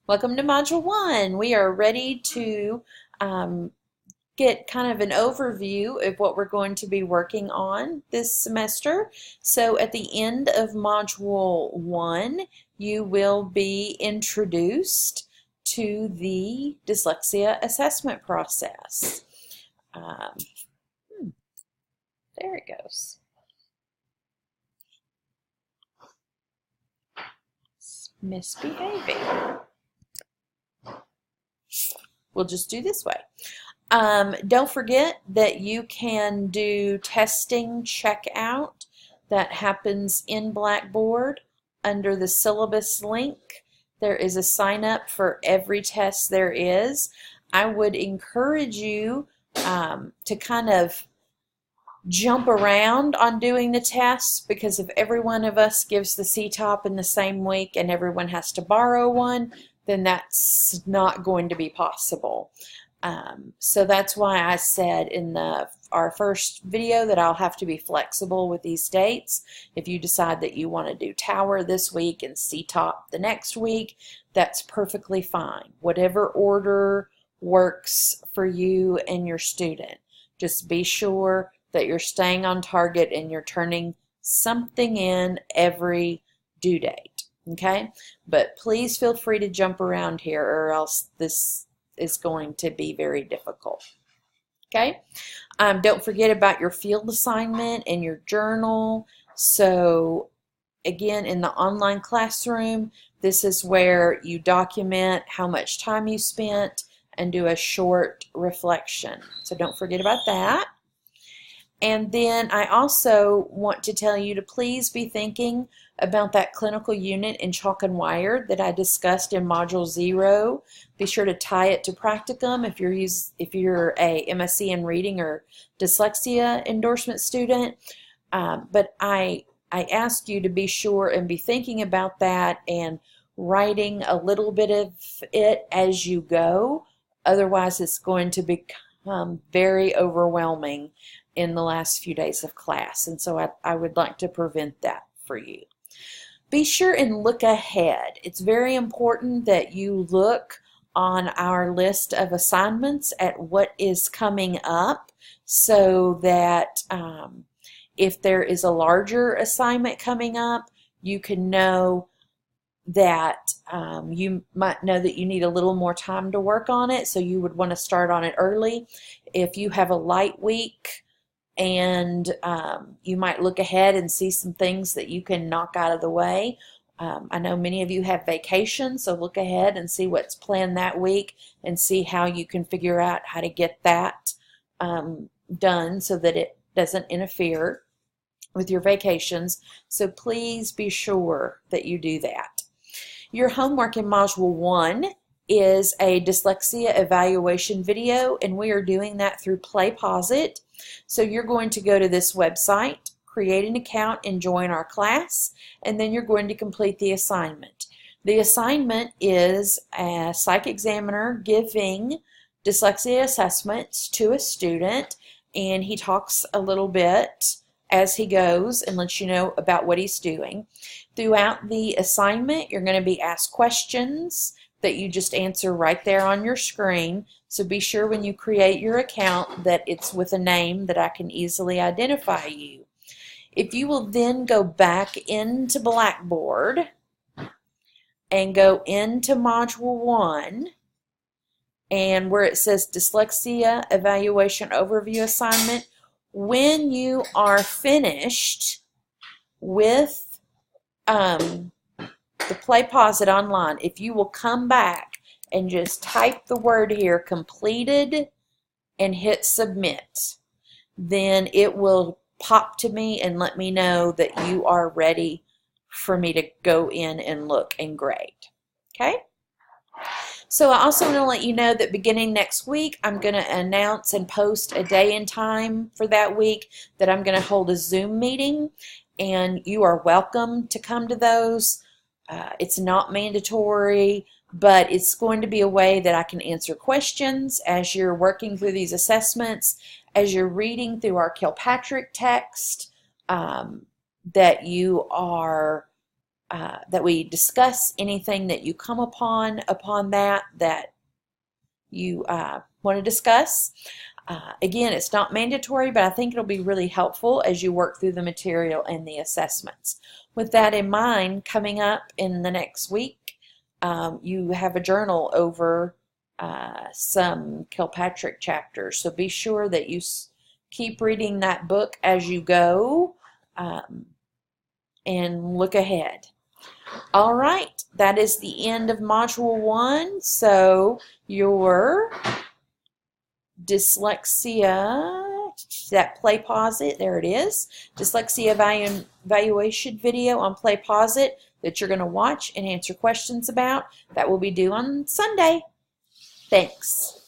Welcome to Module 1. We are ready to get kind of an overview of what we're going to be working on this semester. So at the end of Module 1, you will be introduced to the dyslexia assessment process. There it goes. Misbehaving. We'll just do this way. Don't forget that you can do testing checkout that happens in Blackboard under the syllabus link. There is a sign up for every test there is. I would encourage you to kind of jump around on doing the tests, because if every one of us gives the CTOP in the same week and everyone has to borrow one, then that's not going to be possible. So that's why I said in our first video that I'll have to be flexible with these dates. If you decide that you want to do Tower this week and CTOP the next week, that's perfectly fine. Whatever order works for you and your student. Just be sure that you're staying on target and you're turning something in every due date, okay? But please feel free to jump around here, or else this is going to be very difficult, okay? Don't forget about your field assignment and your journal. So again, in the online classroom, this is where you document how much time you spent and do a short reflection. So don't forget about that. And then I also want to tell you to please be thinking about that clinical unit in Chalk and Wired that I discussed in Module 0. Be sure to tie it to practicum if you're a MSc in Reading or dyslexia endorsement student. But I ask you to be sure and be thinking about that and writing a little bit of it as you go. Otherwise, it's going to become very overwhelming in the last few days of class, and so I would like to prevent that for you. Be sure and look ahead. It's very important that you look on our list of assignments at what is coming up, so that if there is a larger assignment coming up, you can know that you might know that you need a little more time to work on it, so you would want to start on it early. If you have a light week, and you might look ahead and see some things that you can knock out of the way. I know many of you have vacations, so look ahead and see what's planned that week and see how you can figure out how to get that done so that it doesn't interfere with your vacations. So please be sure that you do that. Your homework in Module 1 is a dyslexia evaluation video, and we are doing that through PlayPosit. So you're going to go to this website, create an account, and join our class, and then you're going to complete the assignment. The assignment is a psych examiner giving dyslexia assessments to a student, and he talks a little bit as he goes and lets you know about what he's doing. Throughout the assignment, you're going to be asked questions that you just answer right there on your screen. So be sure when you create your account that it's with a name that I can easily identify you. If you will then go back into Blackboard and go into Module 1, and where it says Dyslexia Evaluation Overview Assignment, when you are finished with the PlayPosit online, if you will come back and just type the word here, completed, and hit submit, then it will pop to me and let me know that you are ready for me to go in and look and grade. Okay? So I also want to let you know that beginning next week, I'm going to announce and post a day and time for that week that I'm going to hold a Zoom meeting, and you are welcome to come to those. It's not mandatory, but it's going to be a way that I can answer questions as you're working through these assessments, as you're reading through our Kilpatrick text, that you are that we discuss anything that you come upon that you want to discuss. Again, it's not mandatory, but I think it'll be really helpful as you work through the material and the assessments. With that in mind, coming up in the next week, you have a journal over some Kilpatrick chapters, so be sure that you keep reading that book as you go, and look ahead. All right, that is the end of Module 1, so your dyslexia, that Play Pause It, there it is, dyslexia evaluation video on Play Pause It that you're going to watch and answer questions about. That will be due on Sunday. Thanks.